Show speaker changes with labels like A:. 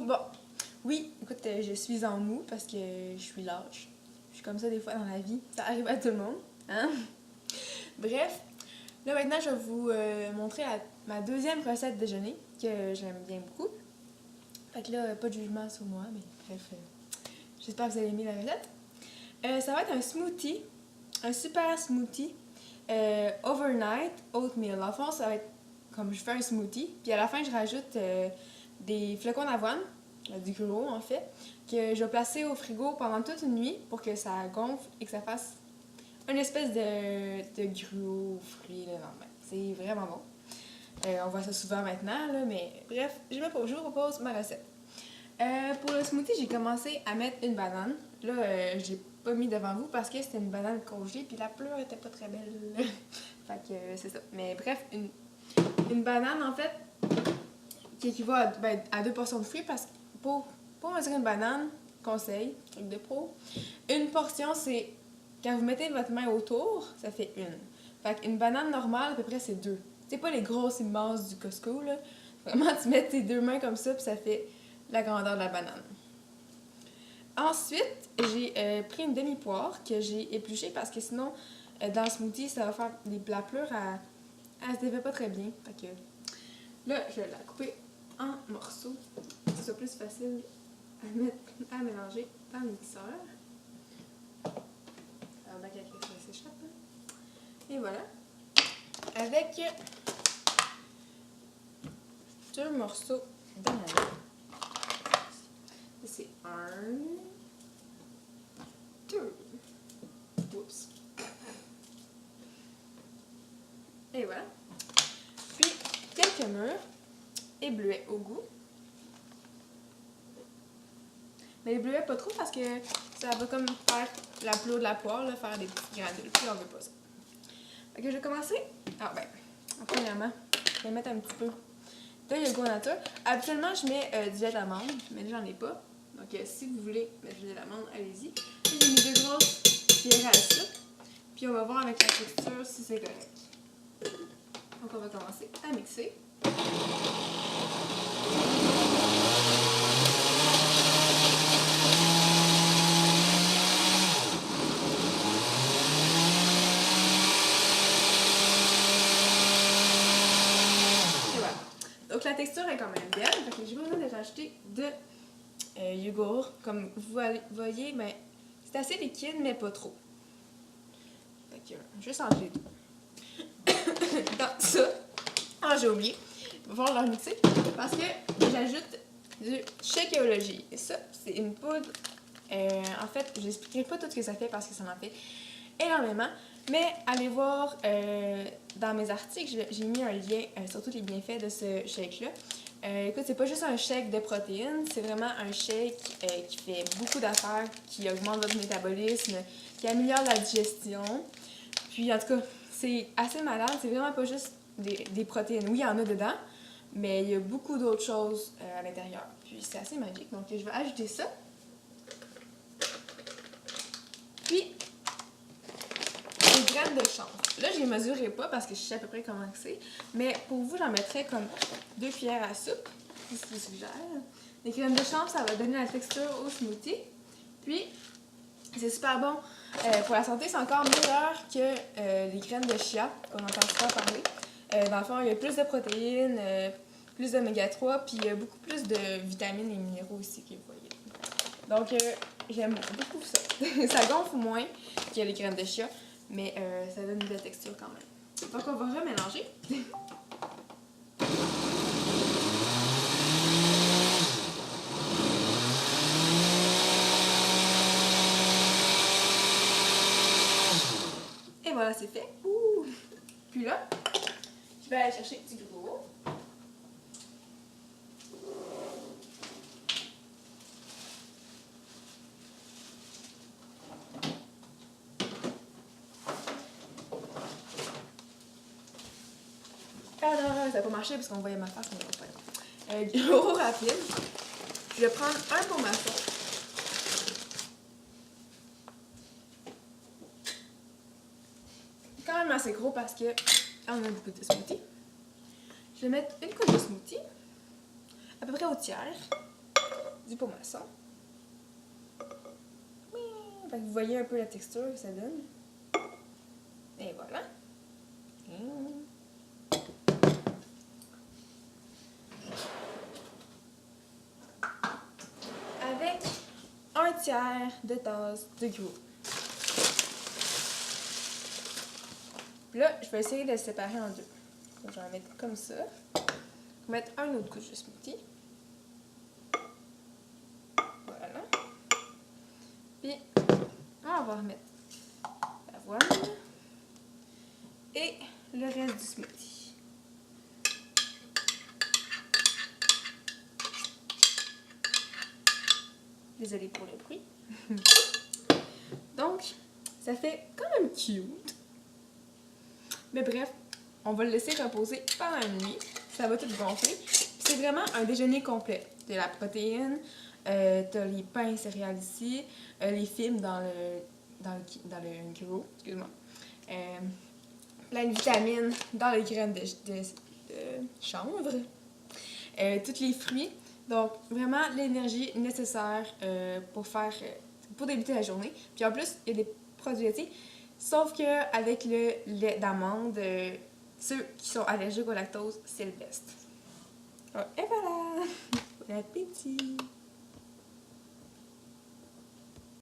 A: Bon, oui, écoute, je suis en mou parce que je suis lâche. Je suis comme ça des fois dans la vie. Ça arrive à tout le monde, hein? Bref, là maintenant, je vais vous montrer ma deuxième recette déjeuner que j'aime bien beaucoup. Fait que là, pas de jugement sur moi, mais bref, j'espère que vous allez aimer la recette. Ça va être un smoothie, un super smoothie overnight oatmeal. En fond, ça va être comme je fais un smoothie, puis à la fin, je rajoute des flocons d'avoine, du gruau en fait, que je vais placer au frigo pendant toute une nuit pour que ça gonfle et que ça fasse une espèce de gruau frit le lendemain. C'est vraiment bon. On voit ça souvent maintenant, là, mais bref, je vous propose ma recette. Pour le smoothie, j'ai commencé à mettre une banane. Là, j'ai pas mis devant vous parce que c'était une banane congelée puis la pleure était pas très belle. Fait que c'est ça. Mais bref, une banane en fait qui équivaut à 2 portions de fruits parce que pour mesurer une banane, conseil, truc de pro, une portion c'est quand vous mettez votre main autour, ça fait une. Fait qu'une banane normale, à peu près, c'est 2. C'est pas les grosses immenses du Costco, là. Vraiment, tu mets tes 2 mains comme ça, puis ça fait la grandeur de la banane. Ensuite, j'ai pris une demi-poire que j'ai épluchée parce que sinon, dans le smoothie, ça va faire la pleure, elle se défait pas très bien. Fait que là, je vais la couper en morceaux pour que ce soit plus facile à mélanger dans le mixeur. Alors, là, quelque chose s'échappe. Et voilà. Avec 2 morceaux d'ananas. C'est 1, 2. Oups. Et voilà. Puis, quelques mûres et bleuets au goût. Mais les bleuets pas trop parce que ça va comme faire la peau de la poire, là, faire des petits granules. Puis on veut pas ça. Fait que je vais commencer. Ah ben, premièrement, je vais mettre un petit peu de yogourt nature. Habituellement, je mets du lait d'amande, mais là, j'en ai pas. Donc, si vous voulez mettre du lait d'amande, allez-y. Puis, j'ai mis 2 grosses cuillères à soupe. Puis, on va voir avec la texture si c'est correct. Donc, on va commencer à mixer. Donc la texture est quand même belle, donc j'ai pas besoin de rajouter de yogourt. Comme vous voyez, ben, c'est assez liquide, mais pas trop. Fait que juste entre les deux. Dans ça, j'ai oublié, il va falloir le remixer parce que j'ajoute du Shakeology. Et ça, c'est une poudre. En fait, je n'expliquerai pas tout ce que ça fait parce que ça m'en fait énormément. Mais allez voir dans mes articles, j'ai mis un lien sur tous les bienfaits de ce shake-là. Écoute, c'est pas juste un shake de protéines, c'est vraiment un shake qui fait beaucoup d'affaires, qui augmente votre métabolisme, qui améliore la digestion. Puis en tout cas, c'est assez malade, c'est vraiment pas juste des protéines. Oui, il y en a dedans, mais il y a beaucoup d'autres choses à l'intérieur. Puis c'est assez magique, donc je vais ajouter ça. Puis des graines de chanvre. Là, je les mesurerai pas parce que je sais à peu près comment c'est. Mais pour vous, j'en mettrais comme 2 cuillères à soupe. C'est ce que je suggère. Les graines de chanvre, ça va donner la texture au smoothie. Puis, c'est super bon. Pour la santé, c'est encore meilleur que les graines de chia qu'on entend souvent parler. Dans le fond, il y a plus de protéines, plus d'oméga 3, puis il y a beaucoup plus de vitamines et minéraux aussi que vous voyez. Donc, j'aime beaucoup ça. Ça gonfle moins que les graines de chia. Mais ça donne une belle texture quand même. Donc, on va remélanger. Et voilà, c'est fait. Ouh. Puis là, je vais aller chercher du gruau. Alors, ça n'a pas marché parce qu'on voyait ma face, mais on va faire. Gruau rapide. Je vais prendre un pour ma sauce. Quand même assez gros parce que on a beaucoup de smoothie. Je vais mettre une couche de smoothie, à peu près au tiers. du pot maçon. Fait que vous voyez un peu la texture que ça donne. Et voilà. Avec un tiers de tasse de gros. Puis là, je vais essayer de le séparer en deux. Donc, je vais en mettre comme ça. Je vais mettre un autre couche de smoothie. Voilà. Puis, on va remettre la voile. Et le reste du smoothie. Désolée pour le bruit. Donc, ça fait quand même cute. Mais bref, on va le laisser reposer pendant la nuit. Ça va tout gonfler. C'est vraiment un déjeuner complet. De la protéine, t'as les pains céréales ici, les fibres dans le micro, excuse-moi. La vitamine dans les graines de chanvre. Tous les fruits. Donc, vraiment l'énergie nécessaire pour débuter la journée. Puis en plus, il y a des produits laitiers. Sauf qu'avec le lait d'amande, ceux qui sont allergiques au lactose, c'est le best. Et voilà! Bon appétit!